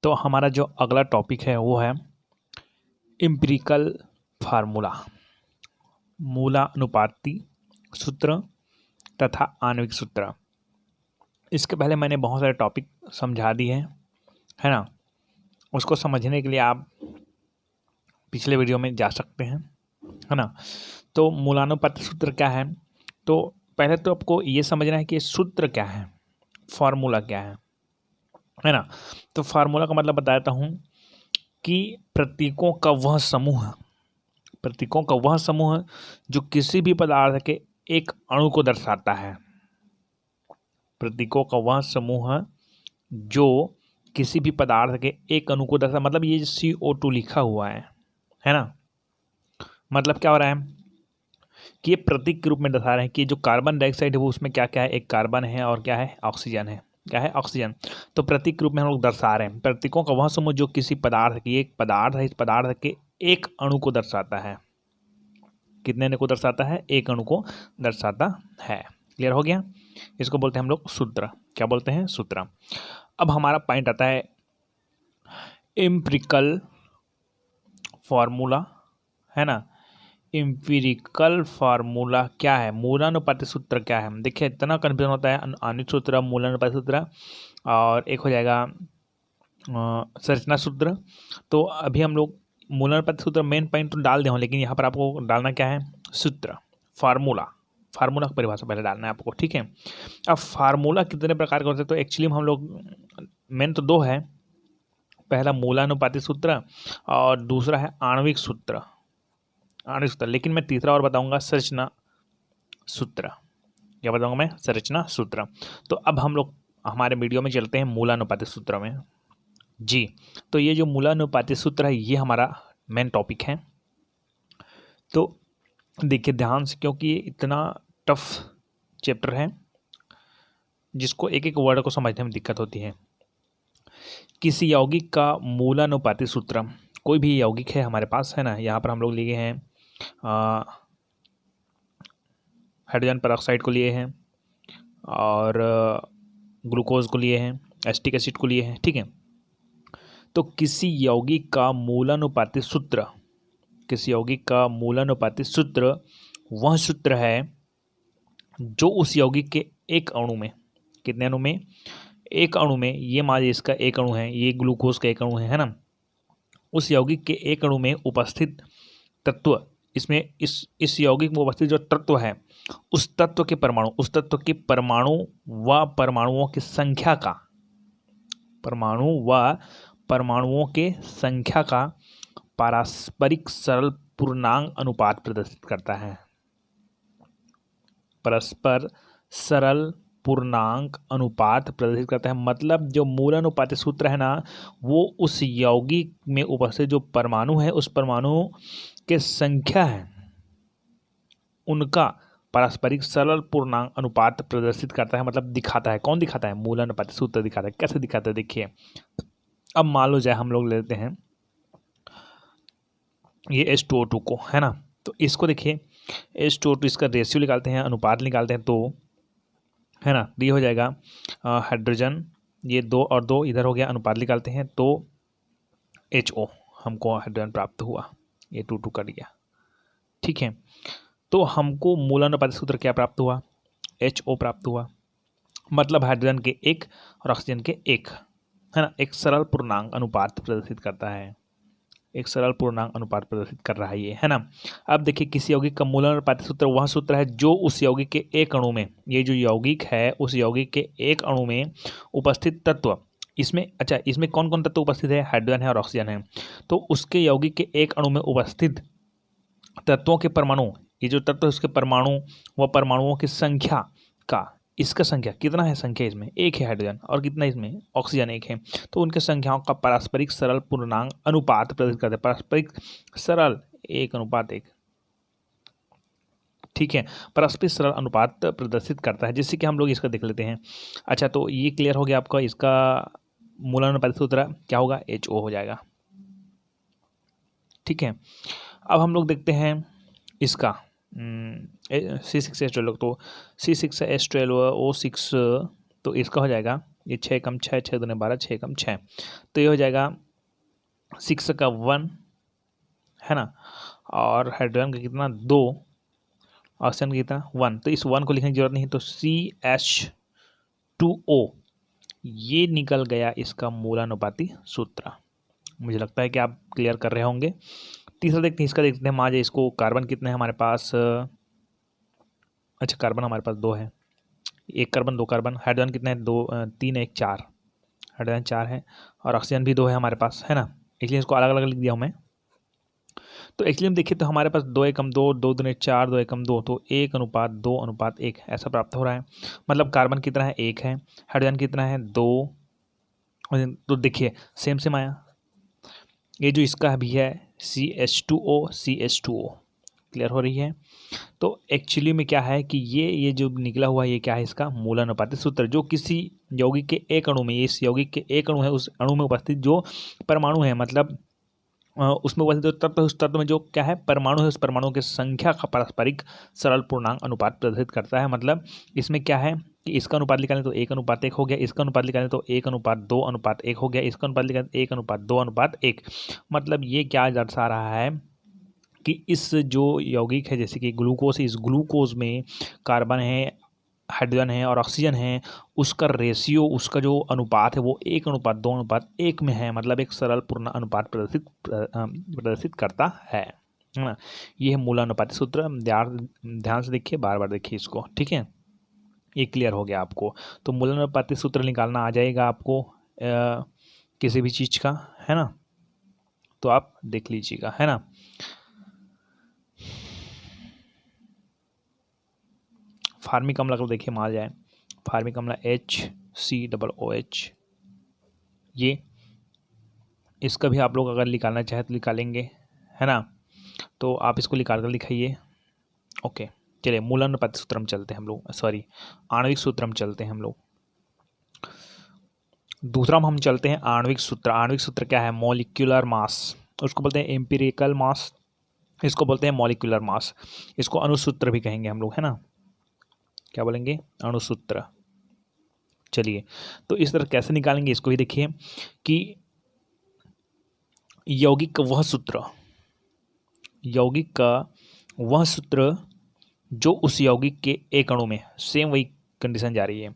तो हमारा जो अगला टॉपिक है वो है एम्पिरिकल फार्मूला, मूलानुपाती सूत्र तथा आणविक सूत्र। इसके पहले मैंने बहुत सारे टॉपिक समझा दिए हैं, है ना। उसको समझने के लिए आप पिछले वीडियो में जा सकते हैं, है ना। तो मूलानुपाती सूत्र क्या है, तो पहले तो आपको ये समझना है कि सूत्र क्या है, फार्मूला क्या है ना। तो फार्मूला का मतलब बताता हूँ कि प्रतीकों का वह समूह जो किसी भी पदार्थ के एक अणु को दर्शाता है। प्रतीकों का वह समूह जो किसी भी पदार्थ के एक अणु को दर्शाता, मतलब ये CO2 लिखा हुआ है ना। मतलब क्या हो रहा है कि ये प्रतीक के रूप में दर्शा रहे हैं कि जो कार्बन डाइऑक्साइड है वो उसमें क्या क्या है, एक कार्बन है और क्या है, ऑक्सीजन है। क्या है, ऑक्सीजन। तो प्रतीक के रूप में हम लोग दर्शा रहे हैं। प्रतीकों का वह समूह जो किसी पदार्थ की, एक पदार्थ है, इस पदार्थ के एक अणु को दर्शाता है। कितने अणु को दर्शाता है, एक अणु को दर्शाता है। क्लियर हो गया। इसको बोलते हैं हम लोग सूत्र। क्या बोलते हैं, सूत्र। अब हमारा पॉइंट आता है एम्पिरिकल फार्मूला, है ना। एम्पिरिकल फार्मूला क्या है, मूलानुपाती सूत्र क्या है। देखिए इतना कन्फ्यूजन होता है, आणविक सूत्र, मूलानुपाती सूत्र, और एक हो जाएगा संरचना सूत्र। तो अभी हम लोग मूलानुपाती सूत्र मेन पॉइंट तो डाल दे हूँ, लेकिन यहाँ पर आपको डालना क्या है, सूत्र, फार्मूला की परिभाषा पहले डालना है आपको, ठीक है। अब फार्मूला कितने प्रकार के होते हैं, तो एक्चुअली हम लोग मेन तो दो है। पहला मूलानुपाती सूत्र और दूसरा है आणविक सूत्र। लेकिन मैं तीसरा और बताऊंगा, संरचना सूत्र। क्या बताऊंगा मैं, संरचना सूत्र। तो अब हम लोग हमारे वीडियो में चलते हैं मूलानुपाती सूत्र में जी। तो ये जो मूलानुपाती सूत्र है ये हमारा मेन टॉपिक है। तो देखिए ध्यान से, क्योंकि ये इतना टफ चैप्टर है जिसको एक एक वर्ड को समझने में दिक्कत होती है। किसी यौगिक का मूलानुपाती सूत्र, कोई भी यौगिक है हमारे पास, है ना। यहाँ पर हम लोग लिए हैं हाइड्रोजन परऑक्साइड को लिए हैं और ग्लूकोज को लिए हैं, एसिटिक एसिड को लिए हैं, ठीक है। तो किसी यौगिक का मूलानुपाती सूत्र, वह सूत्र है जो उस यौगिक के एक अणु में, कितने अणु में, एक अणु में, ये मान लीजिए इसका एक अणु है, ये ग्लूकोज का एक अणु है ना। उस यौगिक के एक अणु में उपस्थित तत्व, इसमें इस यौगिक में उपस्थित जो तत्व है, उस तत्व के परमाणु व परमाणुओं की संख्या का पारस्परिक सरल पूर्णांक अनुपात प्रदर्शित करता है। परस्पर सरल पूर्णांक अनुपात प्रदर्शित करता है। मतलब जो मूलानुपाती सूत्र है ना, वो उस यौगिक में उपस्थित जो परमाणु है, उस परमाणु के संख्या है, उनका पारस्परिक सरल पूर्णांक अनुपात प्रदर्शित करता है, मतलब दिखाता है। कौन दिखाता है, मूलानुपाती सूत्र दिखाता है। कैसे दिखाता है, देखिए। अब मान लो जाए हम लोग लेते हैं ये H2O2 को, है ना। तो इसको देखिए H2O2, इसका रेशियो निकालते हैं, अनुपात निकालते हैं, तो है ना, ये हो जाएगा हाइड्रोजन, ये 2 और 2 इधर हो गया, अनुपात निकालते हैं तो HO, हमको हाइड्रोजन प्राप्त हुआ, ये 2 कर दिया, ठीक है। तो हमको मूलानुपाती सूत्र क्या प्राप्त हुआ, HO प्राप्त हुआ। मतलब हाइड्रोजन के 1 और ऑक्सीजन के 1, है ना। एक सरल पूर्णांक अनुपात प्रदर्शित करता है, एक सरल पूर्णांक अनुपात प्रदर्शित कर रहा है ये, है ना। अब देखिए किसी यौगिक का मूलानुपाती सूत्र वह सूत्र है जो उस यौगिक के एक अणु में, ये जो यौगिक है उस यौगिक के एक अणु में उपस्थित तत्व, इसमें कौन कौन तत्व उपस्थित है, हाइड्रोजन है और ऑक्सीजन है। तो उसके यौगिक के एक अणु में उपस्थित तत्वों के परमाणु, ये जो तत्व है उसके परमाणु व परमाणुओं की संख्या का, इसका संख्या कितना है, संख्या इसमें 1 है हाइड्रोजन, और कितना इसमें ऑक्सीजन 1 है। तो उनके संख्याओं का पारस्परिक सरल पूर्णांक अनुपात प्रदर्शित करते हैं। पारस्परिक सरल 1:1, ठीक है। परस्पर सरल अनुपात प्रदर्शित करता है, जिससे कि हम लोग इसका देख लेते हैं। अच्छा, तो ये क्लियर हो गया आपका। इसका मूलानुपाती सूत्र क्या होगा, HO हो जाएगा, ठीक है। अब हम लोग देखते हैं इसका C6H12, तो C6H12O6, तो इसका हो जाएगा ये 6 कम 6, 6 दूने 12, 6 कम 6, तो ये हो जाएगा 6 का 1 है ना, और हाइड्रोजन का कितना 2, ऑक्सीजन का कितना 1, तो इस 1 को लिखने की जरूरत नहीं, तो CH2O ये निकल गया इसका मूलानुपाती सूत्र। मुझे लगता है कि आप क्लियर कर रहे होंगे। तीसरा देखते हैं, इसका देखते हैं हम आज इसको। कार्बन कितने हैं हमारे पास, अच्छा कार्बन हमारे पास 2 है, 1 कार्बन 2 कार्बन। हाइड्रोजन कितने हैं 2 3 1 4, हाइड्रोजन 4 है, और ऑक्सीजन भी 2 है हमारे पास, है ना, इसलिए इसको अलग अलग लिख दिया हूँ मैं। तो एक्चुअली हम देखिए तो हमारे पास 2 एकम 2, 2 दूने 4, 2 एकम 2, तो 1:2:1 ऐसा प्राप्त हो रहा है। मतलब कार्बन कितना है 1 है, हाइड्रोजन कितना है 2, तो देखिए सेम सेम आया। ये जो इसका भी है CH2O CH2O, क्लियर हो रही है। तो एक्चुअली में क्या है कि ये जो निकला हुआ ये क्या है, इसका मूलानुपाती सूत्र, जो किसी यौगिक के एक अणु में, इस यौगिक के एक अणु है, उस अणु में उपस्थित जो परमाणु है, मतलब उसमें उपस्थित जो तत्व है, उस तत्व में जो क्या है परमाणु है, उस परमाणु की संख्या का पारस्परिक सरल पूर्णांक अनुपात प्रदर्शित करता है। मतलब इसमें क्या है कि इसका अनुपात निकालें तो 1:1 हो गया, इसका अनुपात निकालें तो 1:2:1 हो गया, इसका अनुपात निकालें तो 1:2:1। मतलब ये क्या दर्शा रहा है कि इस जो यौगिक है, जैसे कि ग्लूकोज, इस ग्लूकोज में कार्बन है, हाइड्रोजन है और ऑक्सीजन है, उसका रेशियो, उसका जो अनुपात है वो 1:2:1 में है। मतलब एक सरल पूर्ण अनुपात प्रदर्शित करता है ना। ये है मूलानुपाती सूत्र। ध्यान से देखिए, बार बार देखिए इसको, ठीक है, ये क्लियर हो गया आपको। तो मूलानुपाती सूत्र निकालना आ जाएगा आपको किसी भी चीज़ का, है ना, तो आप देख लीजिएगा, है ना। फार्मिक अम्ल को देखिए मार जाए, फार्मिक अम्ल HCOOH, ये इसका भी आप लोग अगर निकालना चाहे तो निकालेंगे, है ना, तो आप इसको निकाल कर लिखाइए। ओके, चलिए मूलानुपाती सूत्र में चलते हैं हम लोग, सॉरी आणविक सूत्र में चलते हैं हम लोग। दूसरा हम चलते हैं आणविक सूत्र। आणविक सूत्र क्या है, मॉलिक्यूलर मास, उसको बोलते हैं एम्पिरिकल मास, इसको बोलते हैं मॉलिक्यूलर मास, इसको अणुसूत्र भी कहेंगे हम लोग, है ना, क्या बोलेंगे, अणुसूत्र। चलिए, तो इस तरह कैसे निकालेंगे इसको भी देखिए कि यौगिक का वह सूत्र, यौगिक का वह सूत्र जो उस यौगिक के एक अणु में, सेम वही कंडीशन जा रही है,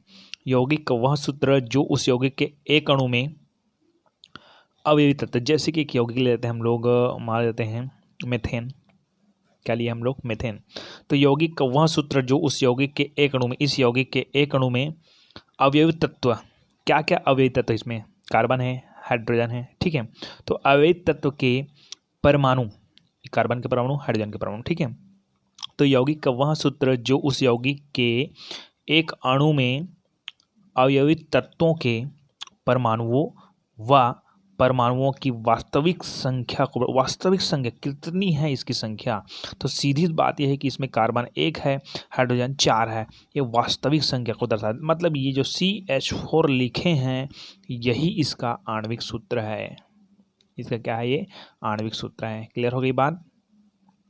यौगिक का वह सूत्र जो उस यौगिक के एक अणु में अवयवी तत्व, जैसे कि एक यौगिक ले लेते हैं हम लोग, मान लेते हैं मेथेन, क्या लिए हम लोग, मेथेन। तो यौगिक का वह सूत्र जो उस यौगिक के एक अणु में, इस यौगिक के एक अणु में अवयवी तत्व, क्या क्या अवयवी तत्व, इसमें कार्बन है, हाइड्रोजन है, ठीक है, तो अवयवी तत्व के परमाणु, कार्बन के परमाणु, हाइड्रोजन के परमाणु, ठीक है। तो यौगिक का वह सूत्र जो उस यौगिक के एक अणु में अवयवी तत्वों के परमाणुओं व परमाणुओं की वास्तविक संख्या को, वास्तविक संख्या कितनी है इसकी संख्या, तो सीधी बात यह है कि इसमें कार्बन 1 है, हाइड्रोजन 4 है, ये वास्तविक संख्या को दर्शाता है। मतलब ये जो CH4 लिखे हैं यही इसका आणविक सूत्र है, इसका क्या है, ये आणविक सूत्र है। क्लियर हो गई बात,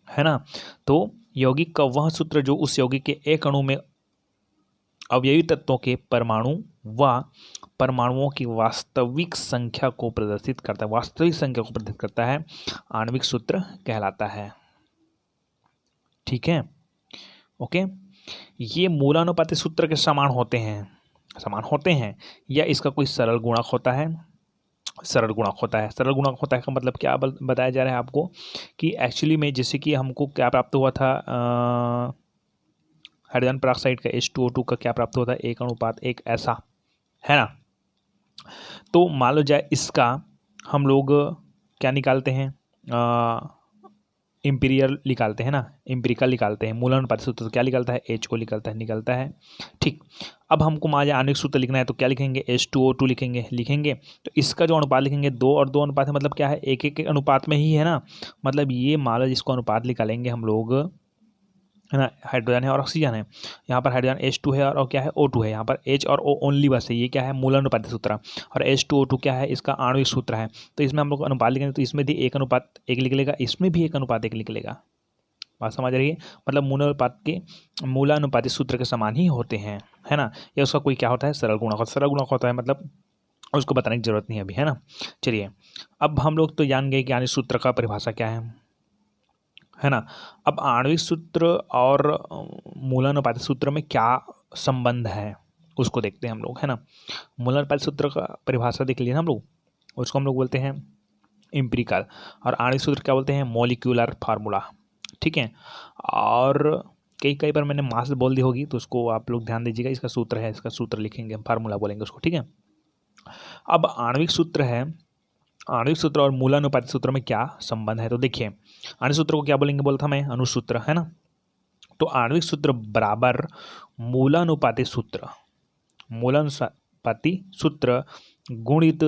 है ना। तो यौगिक का वह सूत्र जो उस यौगिक के एक अणु में अवयवी तत्वों के परमाणु व परमाणुओं की वास्तविक संख्या को प्रदर्शित करता है, वास्तविक संख्या को प्रदर्शित करता है, आणविक सूत्र कहलाता है, ठीक है। ओके, ये मूलानुपाती सूत्र के समान होते हैं या इसका कोई सरल गुणक होता है, सरल गुणक होता है। सरल गुणक होता है का मतलब क्या बताया जा रहा है आपको कि एक्चुअली में जैसे कि हमको क्या प्राप्त हुआ था, हाइड्रोजन पेरोक्साइड का H2O2 का क्या प्राप्त होता है, 1:1, ऐसा, है ना। तो मान लो जाए इसका हम लोग क्या निकालते हैं, इम्पीरियल निकालते हैं ना, इम्पीरिकल निकालते हैं, मूलानुपाती सूत्र क्या निकलता है, H को निकलता है, ठीक। अब हमको मान लीजिए आणविक सूत्र लिखना है तो क्या लिखेंगे, H2O2 लिखेंगे। तो इसका जो अनुपात लिखेंगे 2 और 2 अनुपात है, मतलब क्या है, एक अनुपात में ही है ना। मतलब ये मान लो जिसको अनुपात निकालेंगे हम लोग, है ना, हाइड्रोजन है और ऑक्सीजन है, यहाँ पर हाइड्रोजन H2 है और क्या है O2 है, यहाँ पर H और O ओनली बस है, ये क्या है, मूलानुपाती सूत्र। और H2O2 क्या है, इसका आणविक सूत्र है। तो इसमें हम लोग अनुपात लिखेंगे तो इसमें भी 1:1 निकलेगा, इसमें भी 1:1 निकलेगा, बात समझ रही है, मतलब मूलानुपाती सूत्र के समान ही होते हैं, है ना। या उसका कोई क्या होता है, सरल गुणक होता है, मतलब उसको बताने की जरूरत नहीं है अभी, है ना। चलिए, अब हम लोग तो जान गए कि आणविक सूत्र का परिभाषा क्या है ना। अब आणविक सूत्र और मूलानुपाती सूत्र में क्या संबंध है उसको देखते हैं हम लोग, है ना। मूलानुपाती सूत्र का परिभाषा देख लिया हम लोग, उसको हम लोग बोलते हैं एम्पिरिकल, और आणविक सूत्र क्या बोलते हैं, मॉलिक्यूलर फार्मूला, ठीक है। और कई बार मैंने मास बोल दी होगी, तो उसको आप लोग ध्यान दीजिएगा, इसका सूत्र है, इसका सूत्र लिखेंगे, फार्मूला बोलेंगे उसको, ठीक है। अब आणविक सूत्र है, आणविक सूत्र और मूलानुपाती सूत्र में क्या संबंध है, तो देखिए आणविक सूत्र को क्या बोलेंगे, बोला था मैं, अनुसूत्र, है ना। तो आणविक सूत्र बराबर मूलानुपाती सूत्र गुणित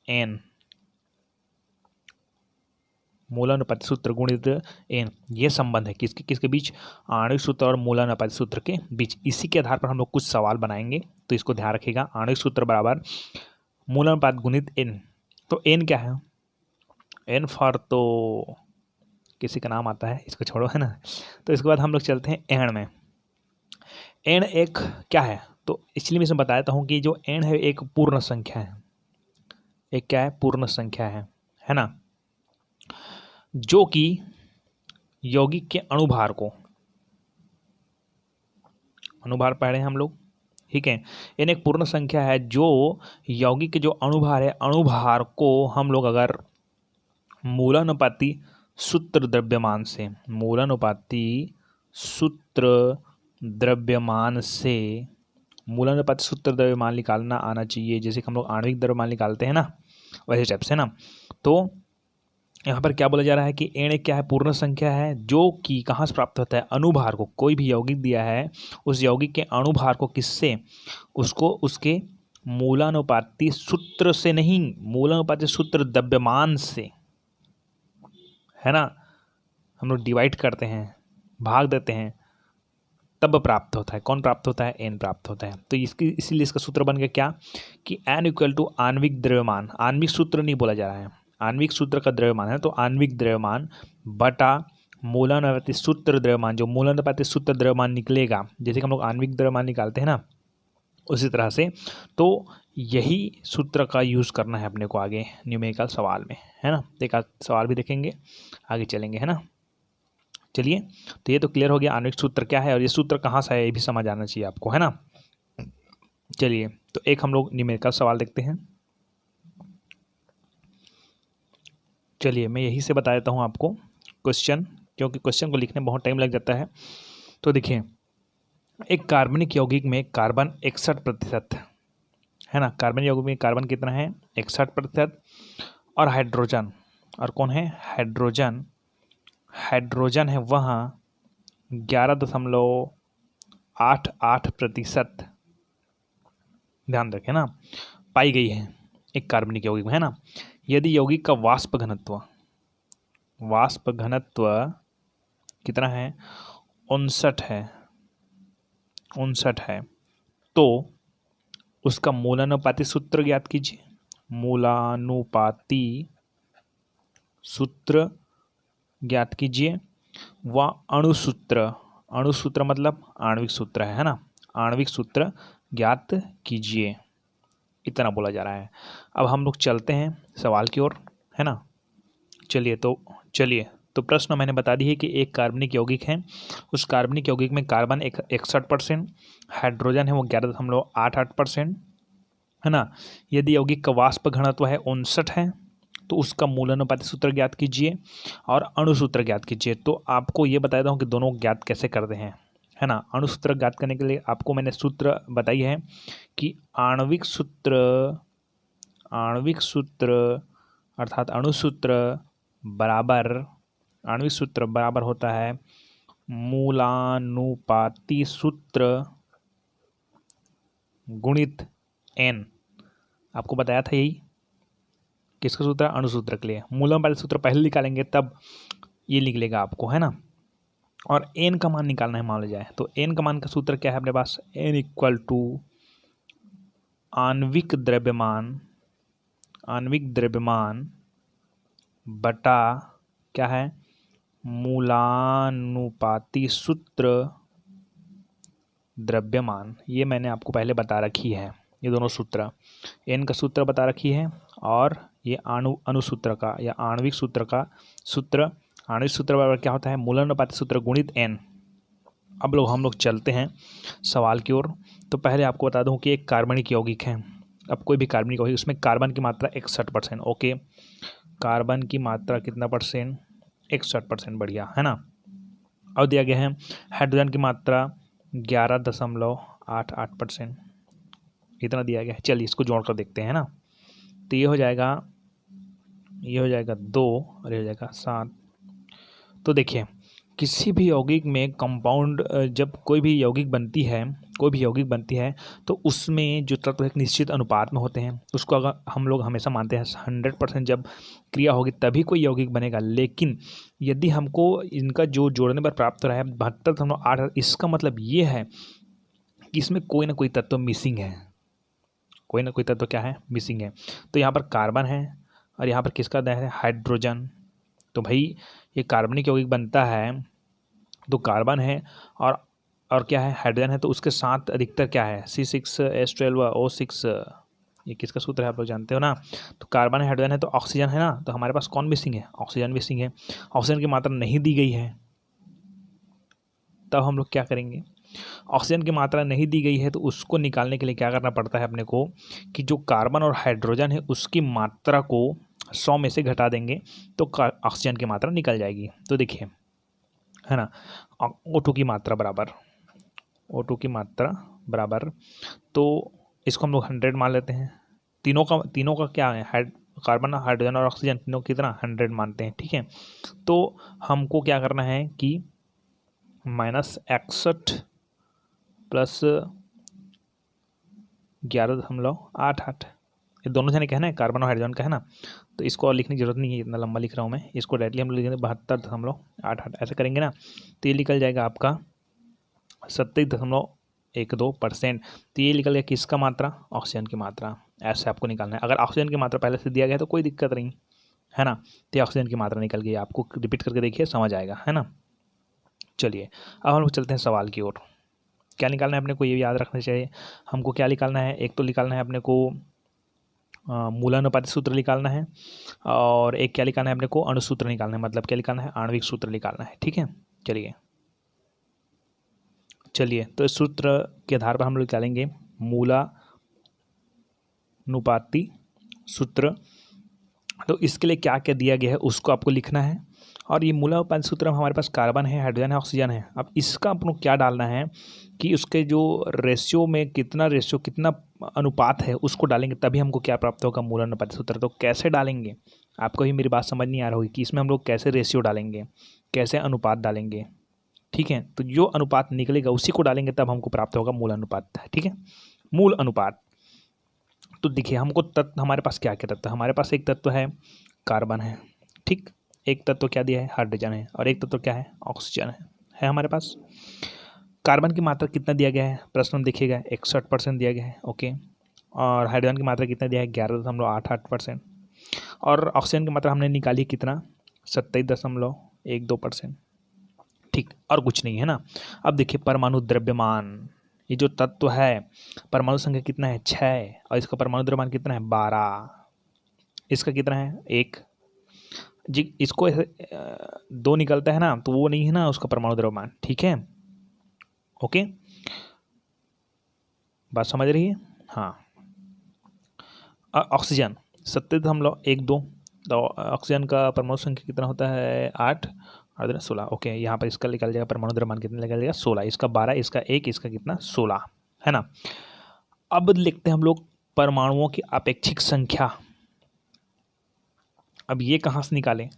n, मूलानुपाती सूत्र गुणित n, ये संबंध है किसके किसके बीच, आणविक सूत्र और मूलानुपाती सूत्र के बीच। इसी के आधार पर हम लोग कुछ सवाल बनाएंगे, तो इसको ध्यान रखिएगा। आणविक सूत्र बराबर मूलानुपात गुणित n, तो n क्या है, n फॉर तो किसी का नाम आता है, इसको छोड़ो, है ना। तो इसके बाद हम लोग चलते हैं n में। n एक क्या है, तो इसलिए मैं इसमें बता देता हूँ कि जो n है एक पूर्ण संख्या है, एक क्या है, पूर्ण संख्या है ना, जो कि यौगिक के अणुभार पढ़ रहे हैं हम लोग, ठीक है। n एक पूर्ण संख्या है जो यौगिक के जो अणुभार है, अणुभार को हम लोग अगर मूलानुपाती सूत्र द्रव्यमान से, मूलानुपाती सूत्र द्रव्यमान निकालना आना चाहिए, जैसे कि हम लोग आणविक द्रव्यमान निकालते हैं ना, वैसे टाइप से ना। तो यहाँ पर क्या बोला जा रहा है कि n एक क्या है, पूर्ण संख्या है, जो कि कहाँ से प्राप्त होता है, अणुभार को, कोई भी यौगिक दिया है, उस यौगिक के अणुभार को किससे, उसको उसके मूलानुपाती सूत्र से नहीं, मूलानुपाती सूत्र द्रव्यमान से, है ना, हम लोग डिवाइड करते हैं, भाग देते हैं, तब प्राप्त होता है। कौन प्राप्त होता है, n प्राप्त होता है। तो इसीलिए इसका सूत्र बन गया क्या, कि n इक्वल टू आणविक द्रव्यमान, आणविक सूत्र नहीं बोला जा रहा है, आणविक सूत्र का द्रव्यमान है, तो आणविक द्रव्यमान बटा मूलानुपाती सूत्र द्रव्यमान, जो मूलानुपाती सूत्र द्रव्यमान निकलेगा, जैसे कि हम लोग आणविक द्रव्यमान निकालते हैं ना, उसी तरह से। तो यही सूत्र का यूज़ करना है अपने को आगे न्यूमेरिकल सवाल में, है ना। एक आध सवाल भी देखेंगे, आगे चलेंगे, है ना। चलिए, तो ये तो क्लियर हो गया आणविक सूत्र क्या है, और ये सूत्र कहाँ से है ये भी समझ आना चाहिए आपको, है ना। चलिए, तो एक हम लोग न्यूमेरिकल सवाल देखते हैं। चलिए, मैं यही से बता देता हूँ आपको क्वेश्चन, क्योंकि क्वेश्चन को लिखने में बहुत टाइम लग जाता है। तो देखिए, एक कार्बनिक यौगिक में कार्बन 61% है ना, कार्बन यौगिक में कार्बन कितना है, 61%, और हाइड्रोजन, और कौन है, हाइड्रोजन है वहाँ 11.88%, ध्यान रखें ना, पाई गई है एक कार्बनिक यौगिक में, है ना। यदि यौगिक का वाष्प घनत्व कितना है, 59 है, तो उसका मूलानुपाती सूत्र ज्ञात कीजिए, मूलानुपाती सूत्र ज्ञात कीजिए, व अणुसूत्र मतलब आणविक सूत्र है ना, आणविक सूत्र ज्ञात कीजिए, इतना बोला जा रहा है। अब हम लोग चलते हैं सवाल की ओर, है ना। चलिए तो प्रश्न मैंने बता दी है कि एक कार्बनिक यौगिक है, उस कार्बनिक यौगिक में कार्बन 61%, हाइड्रोजन है वो 11.88%, है ना। यदि यौगिक का वाष्प घनत्व है 59 है, तो उसका मूलानुपाती सूत्र ज्ञात कीजिए और अणुसूत्र ज्ञात कीजिए। तो आपको ये बता देता हूँ कि दोनों ज्ञात कैसे करते हैं, है ना। अणुसूत्र ज्ञात करने के लिए आपको मैंने सूत्र बताई है कि आणविक सूत्र अर्थात अणुसूत्र बराबर होता है मूलानुपाती सूत्र गुणित n। आपको बताया था यही, किसका सूत्र, अणुसूत्र के लिए। मूलानुपाती सूत्र पहले निकालेंगे तब ये निकलेगा आपको, है ना। और n का मान निकालना है, मान लो जाए तो n का मान का सूत्र क्या है अपने पास, n इक्वल टू आणविक द्रव्यमान बटा क्या है, मूलानुपाती सूत्र द्रव्यमान, ये मैंने आपको पहले बता रखी है। ये दोनों सूत्र, एन का सूत्र बता रखी है और ये अणुसूत्र का या आणविक सूत्र का सूत्र। आणविक सूत्र बराबर क्या होता है? मूलानुपाती सूत्र गुणित एन। अब हम लोग चलते हैं सवाल की ओर। तो पहले आपको बता दूं कि एक कार्बनिक यौगिक है। अब कोई भी कार्बनिक यौगिक, उसमें कार्बन की मात्रा 61%। ओके, कार्बन की मात्रा कितना परसेंट? 61%। बढ़िया है ना। अब दिया गया है हाइड्रोजन की मात्रा 11.88%, इतना दिया गया है। चलिए इसको जोड़ कर देखते हैं ना। तो ये हो जाएगा 2 और ये हो जाएगा 7। तो देखिए किसी भी यौगिक में कंपाउंड, जब कोई भी यौगिक बनती है तो उसमें जो तत्व एक निश्चित अनुपात में होते हैं, उसको अगर हम लोग हमेशा मानते हैं 100% जब क्रिया होगी तभी कोई यौगिक बनेगा। लेकिन यदि हमको इनका जो जोड़ने पर प्राप्त हो रहा है 72.8, इसका मतलब ये है कि इसमें कोई ना कोई तत्व मिसिंग है। कोई ना कोई तत्व क्या है? मिसिंग है। तो यहाँ पर कार्बन है और यहाँ पर किसका है? हाइड्रोजन। तो भाई ये कार्बनिक यौगिक बनता है तो कार्बन है और क्या है? हाइड्रोजन है। तो उसके साथ अधिकतर क्या है? C6H12O6। ये किसका सूत्र है? आप लोग जानते हो ना। तो कार्बन है, हाइड्रोजन है, तो ऑक्सीजन है ना। तो हमारे पास कौन मिसिंग है? ऑक्सीजन मिसिंग है। ऑक्सीजन की मात्रा नहीं दी गई है, तब हम लोग क्या करेंगे? ऑक्सीजन की मात्रा नहीं दी गई है तो उसको निकालने के लिए क्या करना पड़ता है अपने को कि जो कार्बन और हाइड्रोजन है उसकी मात्रा को 100 में से घटा देंगे तो ऑक्सीजन की मात्रा निकल जाएगी। तो देखिए है ना, O2 की मात्रा बराबर तो इसको हम लोग 100 मान लेते हैं। तीनों का क्या है? कार्बन, हाइड्रोजन और ऑक्सीजन, तीनों कितना? 100 मानते हैं। ठीक है, तो हमको क्या करना है कि -61 प्लस 11.88, ये दोनों जने कहना है, कार्बन और हाइड्रोजन का है ना। तो इसको और लिखने की जरूरत नहीं है, इतना लंबा लिख रहा हूँ मैं। इसको डायरेक्टली हम लोग लिखेंगे 72.88, ऐसे करेंगे ना तो ये निकल जाएगा आपका 27.12%। तो ये निकल गया किसका मात्रा? ऑक्सीजन की मात्रा। ऐसे आपको निकालना है। अगर ऑक्सीजन की मात्रा पहले से दिया गया तो कोई दिक्कत नहीं है ना। तो ऑक्सीजन की मात्रा निकल गई, आपको रिपीट करके देखिए समझ आएगा, है ना। चलिए अब हम लोग चलते हैं सवाल की ओर। क्या निकालना है अपने को? ये याद रखना चाहिए हमको। क्या निकालना है? एक तो निकालना है अपने को मूलानुपाती सूत्र निकालना है, और एक क्या निकालना है अपने को? अणुसूत्र निकालना है। मतलब क्या निकालना है? आणविक सूत्र निकालना है। ठीक है, चलिए तो इस सूत्र के आधार पर हम लोग निकालेंगे मूलानुपाती सूत्र। तो इसके लिए क्या क्या दिया गया है उसको आपको लिखना है। और ये मूलानुपाती सूत्र में हमारे पास कार्बन है, हाइड्रोजन है, ऑक्सीजन है। अब इसका अपन क्या डालना है कि उसके जो रेशियो में कितना अनुपात है उसको डालेंगे, तभी हमको क्या प्राप्त होगा? मूलानुपाती सूत्र। तो कैसे डालेंगे? आपको भी मेरी बात समझ नहीं आ रही होगी कि इसमें हम लोग कैसे रेशियो डालेंगे, कैसे अनुपात डालेंगे। ठीक है, तो जो अनुपात निकलेगा उसी को डालेंगे, तब हमको प्राप्त होगा मूल अनुपात। ठीक है, मूल अनुपात। तो देखिए हमको तत्व, हमारे पास क्या क्या तत्व है? हमारे पास एक तत्व है कार्बन है, ठीक। एक तत्व क्या दिया है? हाइड्रोजन है। और एक तत्व क्या है? ऑक्सीजन है हमारे पास। कार्बन की मात्रा कितना दिया गया है प्रश्न में? देखिएगा 61% दिया गया है। ओके, और हाइड्रोजन की मात्रा कितना दिया है? 11.88%। और ऑक्सीजन की मात्रा हमने निकाली कितना? 27.12%। ठीक, और कुछ नहीं है ना। अब देखिए परमाणु द्रव्यमान, ये जो तत्व है परमाणु संख्या कितना है? 6, और इसका परमाणु द्रव्यमान कितना है? 12। इसका कितना है? 1 जी। इसको 2 निकलता है ना, तो वो नहीं है ना उसका परमाणु द्रव्यमान। ठीक है, ओके, बात समझ रही है? हाँ। ऑक्सीजन 27.12, तो ऑक्सीजन का परमाणु संख्या कितना होता है? 8 और 16। ओके, यहाँ पर इसका निकल जाएगा परमाणु द्रव्यमान कितना निकल जाएगा? 16। इसका 12, इसका 1, इसका कितना? 16, है ना। अब लिखते हैं हम लोग परमाणुओं की अपेक्षिक संख्या। अब ये कहाँ से निकालें?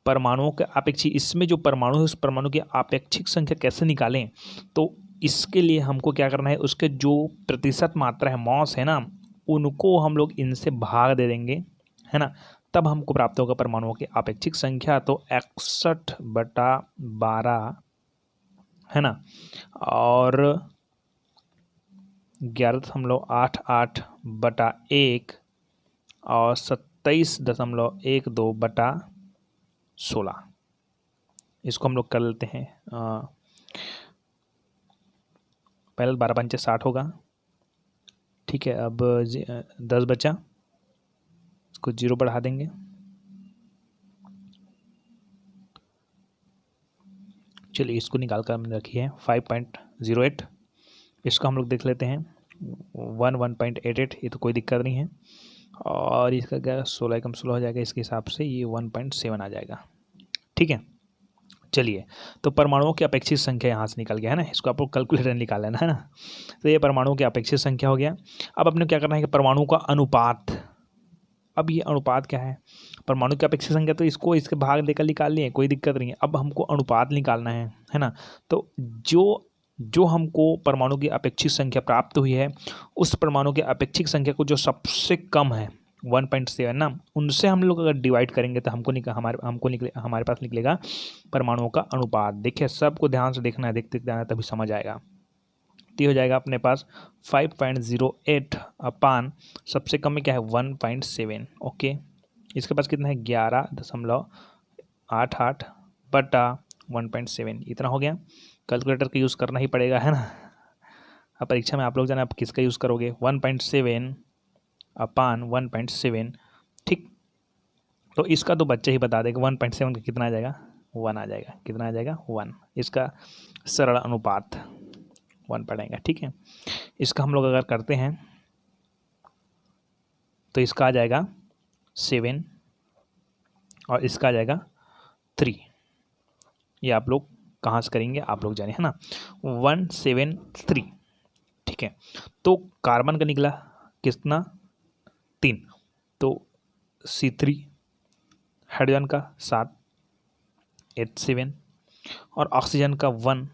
परमाणुओं के अपेक्षिक, इसमें जो परमाणु है उस परमाणु की अपेक्षिक संख्या कैसे निकालें? तो इसके लिए हमको क्या करना है? उसके जो प्रतिशत मात्रा है, मॉस है ना, उनको हम लोग इनसे भाग दे देंगे, है ना। तब हमको प्राप्त होगा परमाणुओं की अपेक्षिक संख्या। तो 61/12 है ना, और 11.88/1 और 27.12/16। इसको हम लोग कर लेते हैं पहले 12 पंचे 60 होगा, ठीक है। अब 10 बचा, इसको 0 बढ़ा देंगे, चलिए इसको निकाल कर हमने रखी है 5.08। इसको हम लोग देख लेते हैं 1.88, ये तो कोई दिक्कत नहीं है। और इसका क्या 16 कम 16 हो जाएगा, इसके हिसाब से ये 1.7 आ जाएगा, ठीक है। चलिए, तो परमाणुओं की अपेक्षित संख्या यहाँ से निकल गया है ना, इसको आपको कैलकुलेटर निकाल लेना है ना। तो ये परमाणुओं की अपेक्षित संख्या हो गया। अब अपने क्या करना है कि परमाणु का अनुपात, अब ये अनुपात क्या है, परमाणु की अपेक्षित संख्या तो इसको इसके भाग देकर निकाल लिए, कोई दिक्कत नहीं है। अब हमको अनुपात निकालना है ना। तो जो हमको परमाणु की अपेक्षित संख्या प्राप्त हुई है, उस परमाणु की अपेक्षित संख्या को जो सबसे कम है 1.7 ना, उनसे हम लोग अगर डिवाइड करेंगे तो हमारे पास निकलेगा परमाणुओं का अनुपात। देखिए सबको ध्यान से देखना है, देखते जाना तभी समझ आएगा। तो हो जाएगा अपने पास 5.08 अपान सबसे कम में क्या है 1.7, ओके। इसके पास कितना है 11.88 बटा 1.7, इतना हो गया। कैलकुलेटर का यूज़ करना ही पड़ेगा, है ना। अब परीक्षा में आप लोग जाना आप किसका यूज़ करोगे, 1.7 अपान 1.7, ठीक। तो इसका तो बच्चे ही बता देगा 1.7 का कितना आ जाएगा, 1 आ जाएगा। कितना आ जाएगा 1, इसका सरल अनुपात 1 पड़ेगा, ठीक है। इसका हम लोग अगर करते हैं तो इसका आ जाएगा 7 और इसका आ जाएगा 3। ये आप लोग कहाँ से करेंगे आप लोग जाने, है ना। 173, ठीक है। तो कार्बन का निकला कितना 3, तो C3, हाइड्रोजन का 7 H7 और ऑक्सीजन का 1,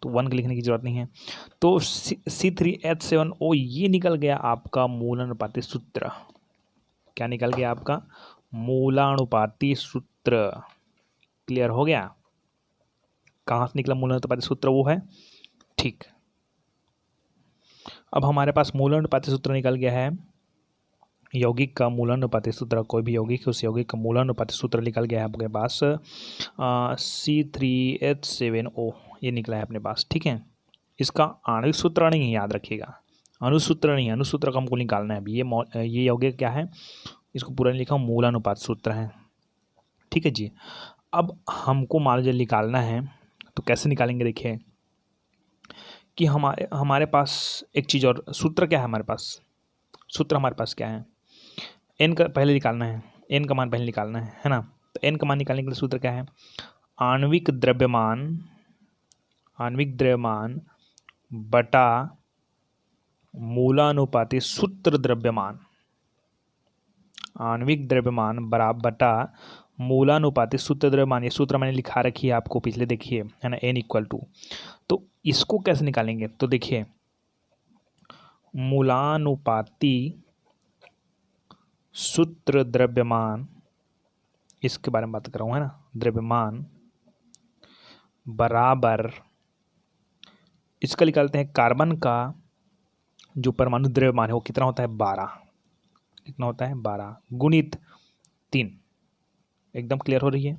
तो 1 के लिखने की जरूरत नहीं है। तो C3H7O ये निकल गया आपका मूलानुपाती सूत्र। क्या निकल गया आपका मूलानुपाती सूत्र, क्लियर हो गया। कहाँ से निकला मूलानुपाती सूत्र, वो है, ठीक। अब हमारे पास मूलानुपाती सूत्र निकल गया है, यौगिक का मूलानुपाती सूत्र, कोई भी यौगिक उस यौगिक का मूलानुपाती सूत्र निकल गया है आपके पास C3H7O ये निकला है अपने पास, ठीक है। इसका आणविक सूत्र नहीं याद रखिएगा, अनुसूत्र नहीं, अनुसूत्र का हमको निकालना है अभी। ये यौगिक क्या है, इसको पूरा लिखा मूलानुपात सूत्र है, ठीक है जी। अब हमको मान लीजिए निकालना है तो कैसे निकालेंगे, देखिए कि हमारे पास एक चीज़ और सूत्र क्या है हमारे पास, सूत्र हमारे पास क्या है, n का पहले निकालना है, n का मान पहले निकालना है ना। तो n का मान निकालने के लिए सूत्र क्या है, आणविक द्रव्यमान बटा मूलानुपाती सूत्र द्रव्यमान, आणविक द्रव्यमान बराबर बटा मूलानुपाती सूत्र द्रव्यमान। ये सूत्र मैंने लिखा रखी है आपको पिछले, देखिए है ना, n इक्वल टू। तो इसको कैसे निकालेंगे, तो देखिए मूलानुपाती सूत्र द्रव्यमान, इसके बारे में बात कर रहा हूँ, है ना, द्रव्यमान बराबर, इसका निकालते हैं कार्बन का जो परमाणु द्रव्यमान है वो कितना होता है 12, कितना होता है 12 गुणित 3, एकदम क्लियर हो रही है।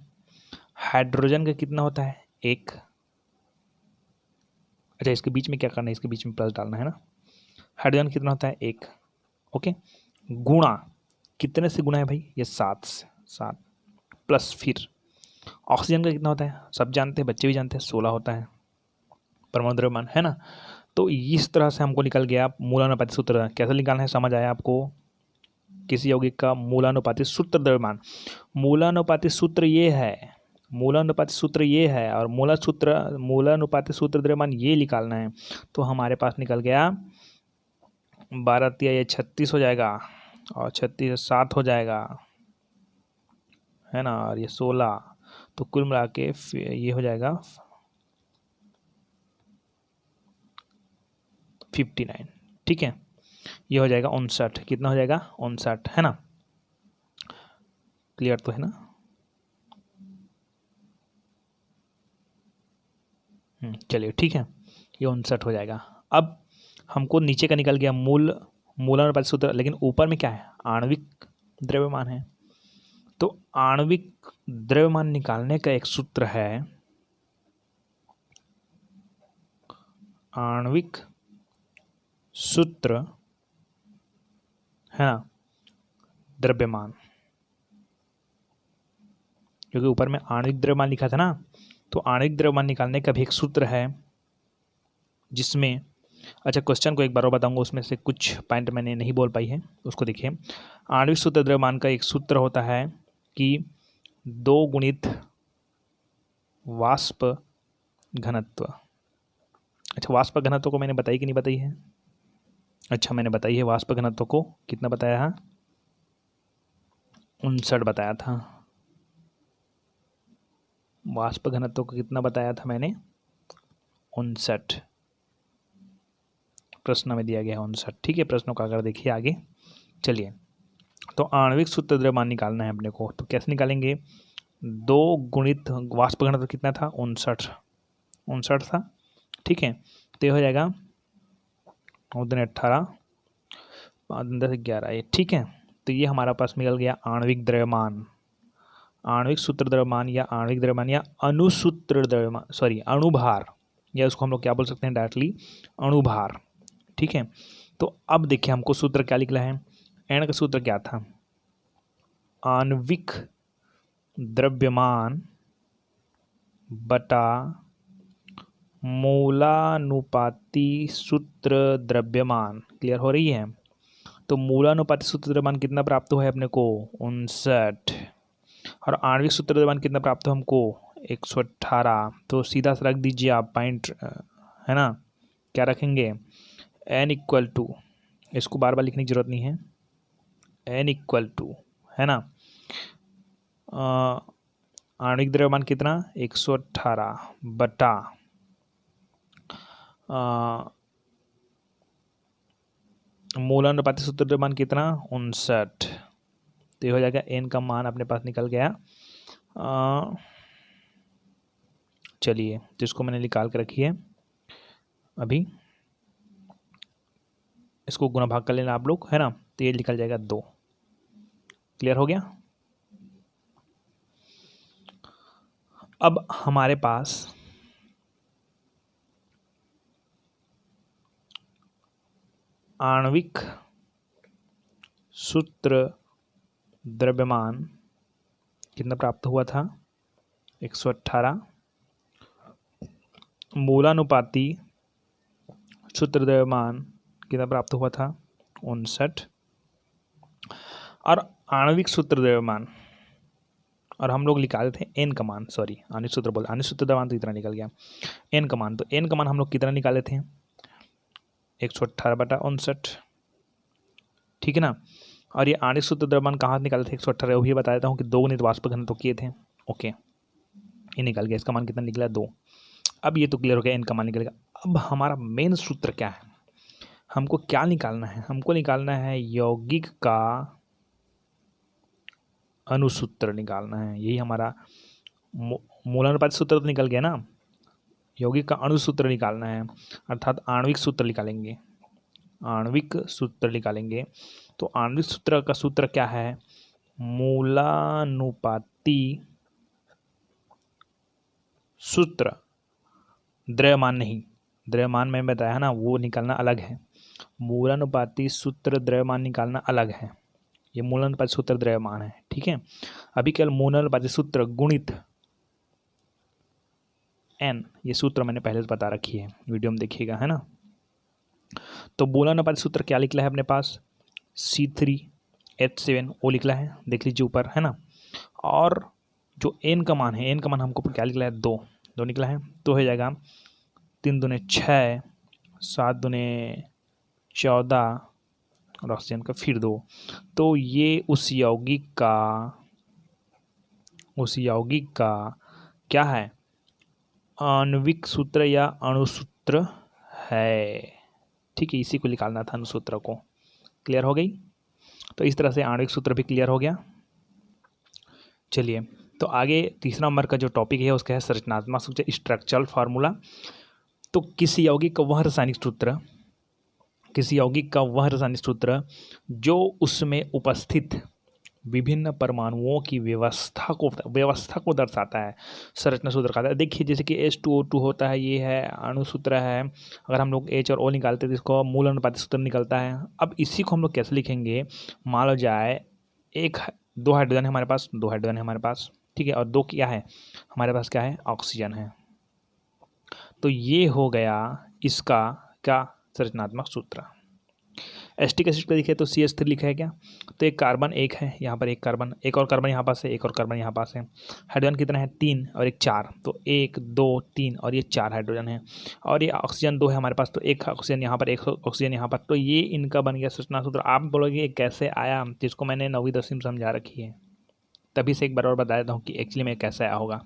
हाइड्रोजन का कितना होता है 1, अच्छा इसके बीच में क्या करना है, इसके बीच में प्लस डालना है ना। हाइड्रोजन कितना होता है 1, ओके, गुणा कितने से गुणा है भाई, ये 7 से, 7 प्लस फिर ऑक्सीजन का कितना होता है, सब जानते हैं, बच्चे भी जानते हैं, 16 होता है परमाणु द्रव्यमान, है ना। तो इस तरह से हमको निकल गया मूलानुपाती सूत्र। कैसे निकालना है समझ आया आपको, किसी यौगिक का मूलानुपाती सूत्र द्रव्यमान, मूलानुपाती सूत्र ये है, मूलानुपाती सूत्र ये है, और मूलानुपाती सूत्र द्रव्यमान ये निकालना है। तो हमारे पास निकल गया 12 ये 36 हो जाएगा, और 36 7 हो जाएगा, है ना, और ये 16, तो कुल मिला के ये हो जाएगा 59, ठीक है। ये हो जाएगा 59, कितना हो जाएगा 59, है ना, क्लियर तो है ना। चलिए ठीक है, ये 59 हो जाएगा। अब हमको नीचे का निकल गया मूलानुपाती सूत्र, लेकिन ऊपर में क्या है आणविक द्रव्यमान है। तो आणविक द्रव्यमान निकालने का एक सूत्र है, आणविक सूत्र है ना द्रव्यमान, क्योंकि ऊपर में आणविक द्रव्यमान लिखा था ना, तो आणविक द्रव्यमान निकालने का भी एक सूत्र है जिसमें, अच्छा क्वेश्चन को एक बार और बताऊंगा, उसमें से कुछ पॉइंट मैंने नहीं बोल पाई है, उसको देखिए। आणविक सूत्र द्रव्यमान का एक सूत्र होता है कि 2 गुणित वाष्प घनत्व। अच्छा वाष्प घनत्व को मैंने बताई कि नहीं बताई है? अच्छा मैंने बताई है वाष्प घनत्व को, कितना बताया है? 59 बताया था। वाष्प घनत्व को कितना बताया था मैंने? 59 प्रश्न में दिया गया है 59। ठीक है, प्रश्नों का अगर देखिए आगे चलिए। तो आणविक सूत्र द्रव्यमान निकालना है अपने को, तो कैसे निकालेंगे? 2 गुणित वाष्प घनत्व कितना था? 59 था। ठीक है, तो ये हो जाएगा 9 दूनी 18, 5 दूनी 10 11 ये। ठीक है, तो ये हमारा पास मिल गया आणविक द्रव्यमान, आणविक सूत्र द्रव्यमान या आणविक द्रव्यमान या अणुसूत्र द्रव्यमान, सॉरी अणुभार, या उसको हम लोग क्या बोल सकते हैं डायरेक्टली? अणुभार। ठीक है, तो अब देखिए हमको सूत्र क्या लिखना है। एन का सूत्र क्या था? आणविक द्रव्यमान बटा मूलानुपाती सूत्र द्रव्यमान। क्लियर हो रही है? तो मूलानुपाती सूत्र द्रव्यमान कितना प्राप्त हुआ है अपने को? 59। और आणविक सूत्र द्रव्यमान कितना प्राप्त हुआ हमको? 118। तो सीधा सा रख दीजिए आप पॉइंट, है ना, क्या रखेंगे? n इक्वल टू, इसको बार बार लिखने की जरूरत नहीं है, n इक्वल टू, है ना, आणविक द्रव्यमान कितना? 118 बटा मूलानुपाती सूत्र द्रव्यमान कितना? 59। तो ये हो जाएगा n का मान अपने पास निकल गया। चलिए, जिसको मैंने निकाल के रखी है अभी, इसको गुणा भाग कर लेना आप लोग, है ना, तो ये निकल जाएगा 2। क्लियर हो गया? अब हमारे पास आणविक सूत्र द्रव्यमान कितना प्राप्त हुआ था? 118। मूलानुपाती सूत्र द्रव्यमान कितना प्राप्त हुआ था? 59। और आणविक सूत्र द्रव्यमान, और हम लोग निकाले थे एन का मान, सॉरी आणविक सूत्र बोल, आणविक सूत्र द्रव्यमान तो इतना निकल गया, एन का मान, तो एन का मान हम लोग कितना निकाले थे? 118 बटा 59। ठीक है ना। और ये आणविक सूत्र द्रव्यमान कहाँ निकाले थे? 118, वो भी बता देता हूँ कि 2 गुणित वाष्प घनत्व किए थे। ओके, ये निकल गया, इसका मान कितना निकला? 2। अब ये तो क्लियर हो गया, एन का मान निकलेगा। अब हमारा मेन सूत्र क्या है? हमको क्या निकालना है? हमको निकालना है यौगिक का अणुसूत्र निकालना है। यही हमारा मूलानुपाती सूत्र तो निकल गया ना, यौगिक का अणुसूत्र निकालना है, अर्थात आणविक सूत्र निकालेंगे, आणविक सूत्र निकालेंगे। तो आणविक सूत्र का सूत्र क्या है? मूलानुपाती सूत्र द्रव्यमान, नहीं द्रव्यमान में बताया ना, वो निकालना अलग है, मूलानुपाती सूत्र द्रव्यमान निकालना अलग है। ये मूलानुपाती सूत्र द्रव्यमान है। ठीक है, अभी केवल मूलानुपाती सूत्र गुणित n, ये सूत्र मैंने पहले से बता रखी है, वीडियो में देखिएगा, है ना। तो मूलानुपाती सूत्र क्या लिखला है अपने पास? C3H7O लिखला है, देख लीजिए ऊपर, है ना। और जो n का मान है, n का मान हमको क्या निकला है? 2 निकला है, तो हो जाएगा 3 दूने 6, 7 दूने 14 और ऑक्सीजन का फिर 2। तो ये उस यौगिक का क्या है? आणविक सूत्र या अणुसूत्र है। ठीक है, इसी को निकालना था, अणुसूत्र को। क्लियर हो गई? तो इस तरह से आणविक सूत्र भी क्लियर हो गया। चलिए, तो आगे तीसरा नंबर का जो टॉपिक है उसका है संरचनात्मक सूत्र, स्ट्रक्चरल फार्मूला। तो किसी यौगिक का वह रासायनिक सूत्र जो उसमें उपस्थित विभिन्न परमाणुओं की व्यवस्था को दर्शाता है, संरचना सूत्र का। देखिए जैसे कि H2O2 होता है, ये है अणु सूत्र है। अगर हम लोग H और O निकालते हैं तो इसको मूल अनुपातिक सूत्र निकलता है। अब इसी को हम लोग कैसे लिखेंगे, मान लो जाए दो हाइड्रोजन है हमारे पास, दो हाइड्रोजन है हमारे पास, ठीक है, और दो क्या है हमारे पास, क्या है, ऑक्सीजन है। तो ये हो गया इसका क्या, संरचनात्मक सूत्र। एसिटिक एसिड का देखिए तो CH3 लिखा है क्या, तो एक कार्बन एक है यहाँ पर, एक कार्बन, एक और कार्बन यहाँ पास है, एक और कार्बन यहाँ पास है। हाइड्रोजन कितना है, 3 और एक 4, तो 1 2 3 और ये 4 हाइड्रोजन है। और ये ऑक्सीजन 2 है हमारे पास, तो एक ऑक्सीजन यहाँ पर, एक ऑक्सीजन यहाँ पर, तो ये इनका बन गया संरचना सूत्र। आप बोलोगे ये कैसे आया, जिसको मैंने 9वीं 10वीं में समझा रखी है। तभी से एक बार और बता देता हूँ कि एक्चुअली में कैसे आया होगा।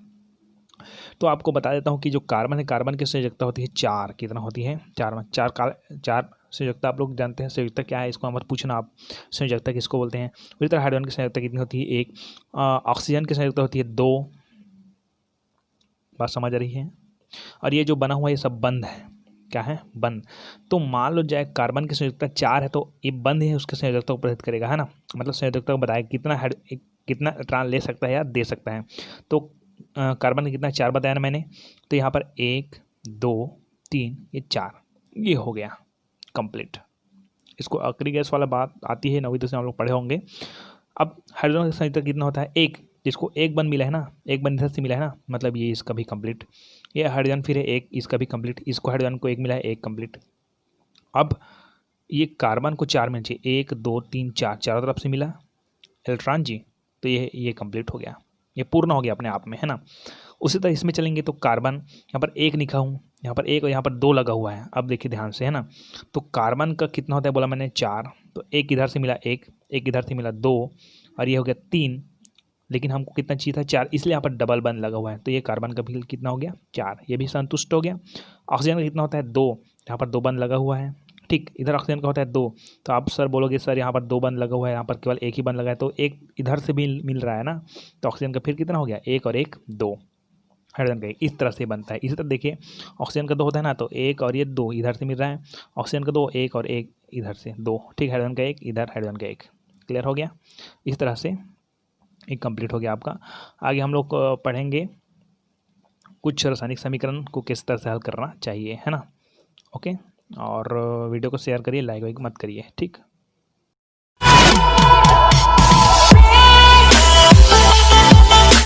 तो आपको बता देता हूँ कि जो कार्बन है, कार्बन की संयोजकता होती है 4, कितना होती है, 4 चार संयोजकता आप लोग जानते हैं। संयोजकता क्या है, इसको मत पूछना आप, संयोजकता किसको बोलते हैं। उसी तरह हाइड्रोजन की संयोजकता कितनी होती है, 1। ऑक्सीजन की संयोजकता होती है 2। बात समझ आ रही है। और ये जो बना हुआ ये सब बंद है, क्या है, बंद। तो मान लो जाए कार्बन की संयोजकता 4 है, तो ये बंद है, उसकी संयोजकता को प्रदर्शित करेगा, है ना, मतलब संयोजकता को बताएगा कितना इलेक्ट्रॉन ले सकता है या दे सकता है। तो कार्बन कितना, 4 बताया ना मैंने, तो यहाँ पर 1 2 3 ये 4, ये हो गया कंप्लीट। इसको आखिरी गैस वाला बात आती है, 9वीं 10वीं हम लोग पढ़े होंगे। अब हाइड्रोजन का संयोजकता कितना होता है, 1, जिसको एक बंद मिला है ना, एक बंद इधर से मिला है ना, मतलब ये इसका भी कंप्लीट। ये हाइड्रोजन फिर है 1, इसका भी कंप्लीट, इसको हाइड्रोजन को 1 मिला है, 1 कंप्लीट। अब ये कार्बन को 4 मिलना चाहिए, 1 2 3 4, चारों तरफ से मिला इलेक्ट्रॉन जी, तो ये कंप्लीट हो गया, ये पूर्ण हो गया अपने आप में, है ना। उसी तरह इसमें चलेंगे तो कार्बन यहाँ पर 1 लिखा हूँ, यहाँ पर 1 और यहाँ पर 2 लगा हुआ है। अब देखिए ध्यान से, है ना, तो कार्बन का कितना होता है बोला मैंने, 4, तो 1 इधर से मिला 1, 1 इधर से मिला 2, और ये हो गया 3, लेकिन हमको कितना चाहिए था, 4, इसलिए यहाँ पर डबल बंद लगा हुआ है, तो ये कार्बन का भी कितना हो गया, 4, ये भी संतुष्ट हो गया। ऑक्सीजन का कितना होता है, 2, यहाँ पर 2 बंद लगा हुआ है, ठीक, इधर ऑक्सीजन का होता है 2, तो आप सर बोलोगे सर यहाँ पर 2 बंद लगा हुआ है, यहाँ पर केवल 1 ही बंद लगा है, तो 1 इधर से भी मिल रहा है ना, तो ऑक्सीजन का फिर कितना हो गया, 1 और 1 2, हाइड्रोजन का 1, इस तरह से बनता है। इसी तरह देखिए ऑक्सीजन का 2 होता है ना, तो 1 और ये 2 इधर से मिल रहा है, ऑक्सीजन का 2 1 और 1 इधर से 2, ठीक, हाइड्रोजन का 1 इधर, हाइड्रोजन का 1, क्लियर हो गया। इस तरह से एक कंप्लीट हो गया आपका। आगे हम लोग पढ़ेंगे कुछ रासायनिक समीकरण को किस तरह से हल करना चाहिए, है ना। ओके, और वीडियो को शेयर करिए, लाइक वाइक मत करिए, ठीक।